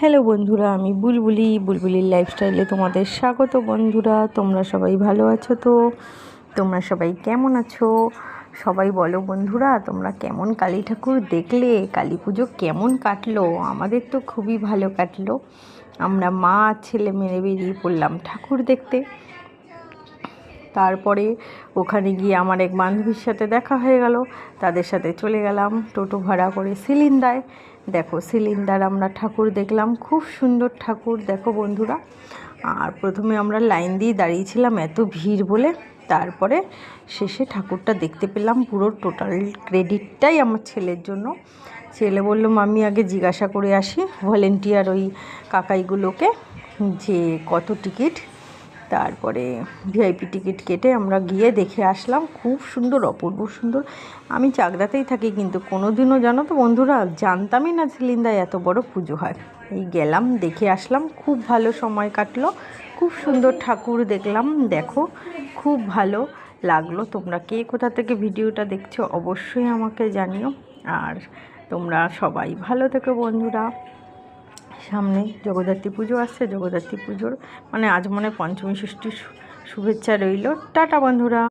Hello বন্ধুরা, আমি বুলবুলির লাইফস্টাইলে তোমাদের স্বাগত। বন্ধুরা, তোমরা সবাই ভালো আছো? তো তোমরা সবাই কেমন আছো? সবাই বলো বন্ধুরা, তোমরা কেমন কালী ঠাকুর দেখলে? কালী পুজো কেমন কাটলো? আমাদের তো খুবই ভালো কাটলো। আমরা মা আর ছেলে মেয়ে বেরিয়ে পড়লাম ঠাকুর দেখতে। তারপরে ওখানে গিয়ে আমার এক বান্ধবীর সাথে দেখা হয়ে গেল। তাদের সাথে চলে গেলাম টোটো ভাড়া করে সিলিন্দায়। দেখো, সিলিন্দার আমরা ঠাকুর দেখলাম, খুব সুন্দর ঠাকুর। দেখো বন্ধুরা, আর প্রথমে আমরা লাইন দিয়ে দাঁড়িয়েছিলাম এত ভিড় বলে। তারপরে শেষে ঠাকুরটা দেখতে পেলাম। পুরো টোটাল ক্রেডিটটাই আমার ছেলের জন্য। ছেলে বললো, মাম্মি আগে জিজ্ঞাসা করে আসি ভলেন্টিয়ার ওই কাকাইগুলোকে যে কত টিকিট। তারপরে ভিআইপি টিকিট কেটে আমরা গিয়ে দেখে আসলাম। খুব সুন্দর, অপূর্ব সুন্দর। আমি চাকদাতেই থাকি, কিন্তু কোনো দিনও জানো তো বন্ধুরা, জানতামই না সিলিন্দায় এত বড় পুজো হয়। এই গেলাম, দেখে আসলাম, খুব ভালো সময় কাটলো। খুব সুন্দর ঠাকুর দেখলাম। দেখো, খুব ভালো লাগলো। তোমরা কে কোথা থেকে ভিডিওটা দেখছো অবশ্যই আমাকে জানিও। আর তোমরা সবাই ভালো থেকো বন্ধুরা। সামনে জগদ্ধাত্রী পুজো আসছে। জগদ্ধাত্রী পুজোর মানে আজ মনে পঞ্চমী ষষ্ঠীর শুভেচ্ছা রইল। টাটা বন্ধুরা।